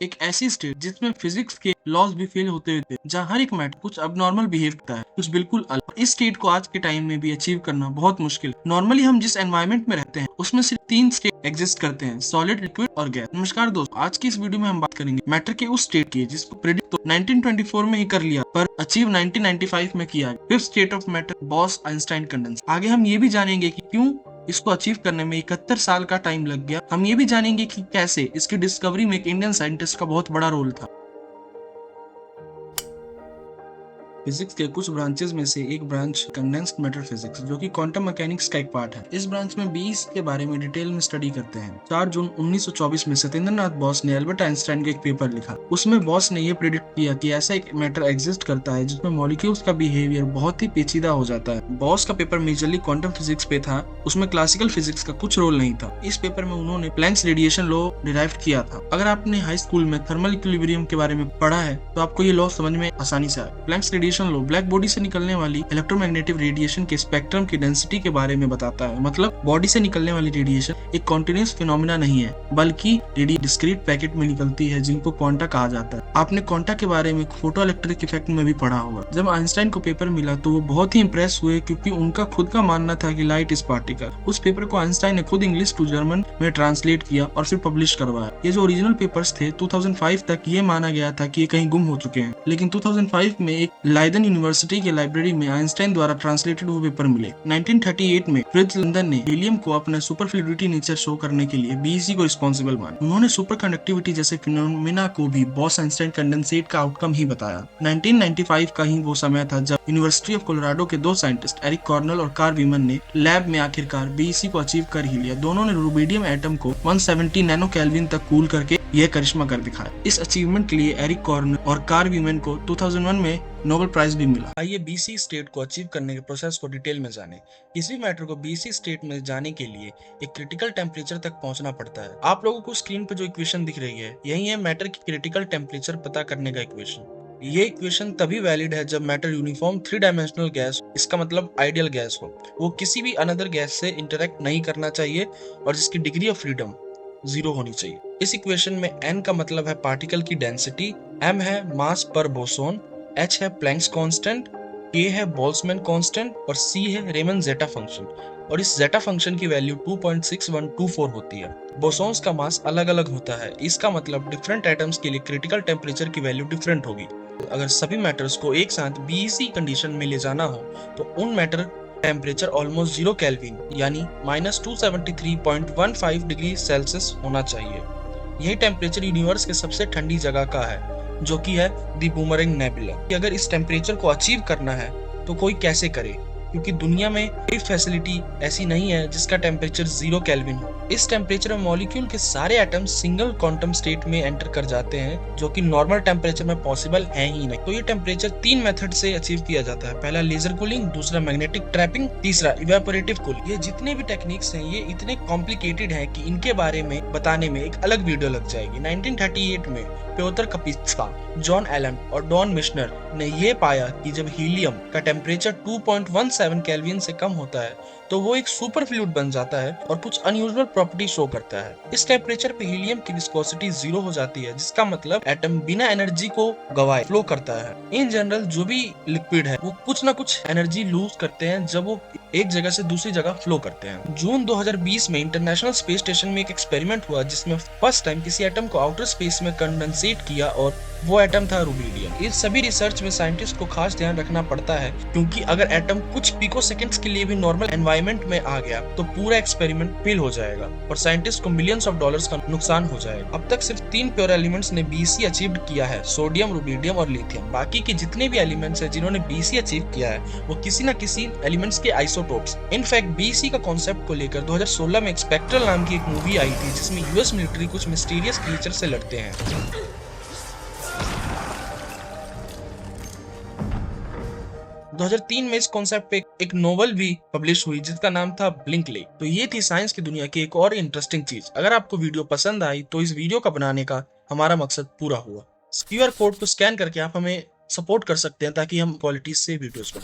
एक ऐसी स्टेट जिसमें फिजिक्स के लॉज भी फेल होते थे, जहाँ हर एक मैटर कुछ अबनॉर्मल बिहेव करता है, कुछ बिल्कुल अलग। इस स्टेट को आज के टाइम में भी अचीव करना बहुत मुश्किल है। नॉर्मली हम जिस एनवायरनमेंट में रहते हैं उसमें सिर्फ 3 स्टेट एग्जिस्ट करते हैं, सॉलिड, लिक्विड और गैस। नमस्कार दोस्तों, आज की इस वीडियो में हम बात करेंगे मैटर के उस स्टेट की जिसको प्रेडिक्ट तो 1924 में ही कर लिया पर अचीव 1995 में किया। Fifth state of matter, boss-Einstein condenser. आगे हम ये भी जानेंगे कि क्यों इसको अचीव करने में 71 साल का टाइम लग गया। हम ये भी जानेंगे कि कैसे इसकी डिस्कवरी में एक इंडियन साइंटिस्ट का बहुत बड़ा रोल था। फिजिक्स के कुछ ब्रांचेस में से एक ब्रांच कंडेंस्ड मैटर फिजिक्स, जो कि क्वांटम मैकेनिक्स का एक पार्ट है। इस ब्रांच में 20 के बारे में डिटेल में स्टडी करते हैं। 4 जून 1924 में सत्येंद्रनाथ बोस ने एल्बर्ट आइंस्टाइन का एक पेपर लिखा। उसमें बोस ने यह प्रेडिक्ट किया कि ऐसा एक मैटर एग्जिस्ट करता है जिसमें मॉलिक्यूल्स का बिहेवियर बहुत ही पेचीदा हो जाता है। बॉस का पेपर मेजरली क्वांटम फिजिक्स पे था, उसमें क्लासिकल फिजिक्स का कुछ रोल नहीं था। इस पेपर में उन्होंने प्लैंक्स रेडिएशन लॉ डिराइव किया था। अगर आपने हाई स्कूल में थर्मल इक्विलिब्रियम के बारे में पढ़ा है तो आपको ये लॉ समझ में आसानी से आए। Planck's radiation law black body से निकलने वाली इलेक्ट्रोमैग्नेटिक रेडिएशन के स्पेक्ट्रम की डेंसिटी के बारे में बताता है। मतलब बॉडी से निकलने वाली रेडिएशन एक कॉन्टिन्यूस फिनोमिना नहीं है, बल्कि डिस्क्रीट पैकेट में निकलती है, जिनको क्वांटा कहा जाता है। आपने क्वांटा के बारे में फोटो इलेक्ट्रिक इफेक्ट में भी पढ़ा होगा। जब आइंस्टाइन को पेपर मिला तो वो बहुत ही इंप्रेस हुए, क्योंकि उनका खुद का मानना था कि लाइट इज पार्टिकल। उस पेपर को आइंस्टाइन ने खुद इंग्लिश टू जर्मन में ट्रांसलेट किया और फिर पब्लिश करवाया। ये जो ओरिजिनल पेपर्स थे 2005 तक ये माना गया था कि ये कहीं गुम हो चुके हैं, लेकिन 2005 में एक लाइडन यूनिवर्सिटी के लाइब्रेरी में आइंस्टाइन द्वारा ट्रांसलेटेड वो पेपर मिले। 1938 में फ्रिट्ज लंदन ने हीलियम को अपना सुपर फ्लूइडिटी नेचर शो करने के लिए बीईसी को रिस्पॉन्सिबल माना। उन्होंने सुपर कंडक्टिविटी जैसे फिनोमिना को भी बॉस आइंस्टाइन कंडेंसेट का आउटकम ही बताया। 1995 का ही वो समय था जब यूनिवर्सिटी ऑफ कोलोराडो के 2 साइंटिस्ट एरिक कॉर्नेल और कार्ल वीमन ने लैब में आखिरकार बीईसी को अचीव कर ही लिया। दोनों ने रुबिडियम एटम को 170 नैनो केल्विन तक कूल करके यह करिश्मा कर दिखाया। इस अचीवमेंट के लिए एरिक कॉर्नेल और कार्ल वीमन को 2001 में नोबेल प्राइज भी मिला। आइए बीसी स्टेट को अचीव करने के प्रोसेस को डिटेल में जाने। किसी मैटर को बीसी स्टेट में जाने के लिए एक क्रिटिकल टेम्परेचर तक पहुंचना पड़ता है। आप लोगों को स्क्रीन पर जो इक्वेशन दिख रही है, यही है मैटर की क्रिटिकल टेम्परेचर पता करने का इक्वेशन। ये इक्वेशन तभी वैलिड है जब मैटर यूनिफॉर्म 3 डायमेंशनल गैस, इसका मतलब आइडियल गैस हो। वो किसी भी अनदर गैस से इंटरेक्ट नहीं करना चाहिए और जिसकी डिग्री ऑफ फ्रीडम 0 होनी चाहिए। इस इक्वेशन में n का मतलब है पार्टिकल की डेंसिटी, m है मास पर बोसोन, h है प्लैंक्स कांस्टेंट, k है बोल्ट्जमैन कांस्टेंट और c है रेमन जेटा फंक्शन। और इस जेटा फंक्शन की वैल्यू 2.6124 होती है। बोसोन्स का मास अलग अलग होता है, इसका मतलब डिफरेंट एटम्स के लिए क्रिटिकल टेम्परेचर की वैल्यू डिफरेंट होगी। अगर सभी मैटर्स को एक साथ बीईसी कंडीशन में ले जाना हो तो उन मैटर टेम्परेचर ऑलमोस्ट 0 केल्विन यानी -273.15 डिग्री सेल्सियस होना चाहिए। यही टेम्परेचर यूनिवर्स के सबसे ठंडी जगह का है, जो कि है दी बूमरैंग नेबुला। अगर इस टेम्परेचर को अचीव करना है तो कोई कैसे करे, क्योंकि दुनिया में कोई फैसिलिटी ऐसी नहीं है जिसका टेम्परेचर 0 केल्विन हो। इस टेम्परेचर में मॉलिक्यूल के सारे एटम्स सिंगल क्वांटम स्टेट में एंटर कर जाते हैं, जो कि नॉर्मल टेम्परेचर में पॉसिबल है ही नहीं। तो ये टेम्परेचर 3 मेथड से अचीव किया जाता है। पहला लेजर कूलिंग, दूसरा मैग्नेटिक ट्रैपिंग, तीसरा इवेपोरेटिव कूलिंग। ये जितने भी टेक्निक्स हैं ये इतने कॉम्प्लिकेटेड हैं कि इनके बारे में बताने में एक अलग वीडियो लग जाएगी। 1938 में प्योतर कपित्स्का, जॉन एलन और डॉन मिशनर ने ये पाया कि जब हीलियम का टेम्परेचर 2.17 केल्विन से कम होता है तो वो एक सुपर फ्लूइड बन जाता है और कुछ अनयूजुअल प्रॉपर्टी शो करता है। इस टेम्परेचर पे हीलियम की विस्कोसिटी 0 हो जाती है, जिसका मतलब एटम बिना एनर्जी को गवाए फ्लो करता है। इन जनरल जो भी लिक्विड है वो कुछ ना कुछ एनर्जी लूज करते हैं जब वो एक जगह से दूसरी जगह फ्लो करते हैं। जून 2020 में इंटरनेशनल स्पेस स्टेशन में एक एक्सपेरिमेंट हुआ जिसमें फर्स्ट टाइम किसी एटम को आउटर स्पेस में कंडेंसेट किया और वो एटम था रुबिडियम। इस सभी रिसर्च में साइंटिस्ट को खास ध्यान रखना पड़ता है, क्योंकि अगर एटम कुछ पिको सेकंड्स के लिए भी नॉर्मल एनवायरनमेंट में आ गया तो पूरा एक्सपेरिमेंट फेल हो जाएगा और साइंटिस्ट को मिलियंस ऑफ डॉलर्स का नुकसान हो जाएगा। अब तक सिर्फ 3 प्योर एलिमेंट्स ने बीसी अचीव किया है, सोडियम, रुबिडियम और लिथियम। बाकी के जितने भी एलिमेंट्स हैं जिन्होंने बीसी अचीव किया है वो किसी न किसी एलिमेंट्स के आइसोटोप्स। इनफैक्ट बीसी का कॉन्सेप्ट को लेकर 2016 में स्पेक्ट्रल नाम की एक मूवी आई थी जिसमें यूएस मिलिट्री कुछ मिस्टीरियस क्रीचर से लड़ते हैं। 2003 में इस कॉन्सेप्ट पे एक नोवेल भी पब्लिश हुई जिसका नाम था ब्लिंक लेक। तो ये थी साइंस की दुनिया की एक और इंटरेस्टिंग चीज। अगर आपको वीडियो पसंद आई तो इस वीडियो का बनाने का हमारा मकसद पूरा हुआ। QR कोड को स्कैन करके आप हमें सपोर्ट कर सकते हैं ताकि हम क्वालिटी से वीडियोस बनाएं।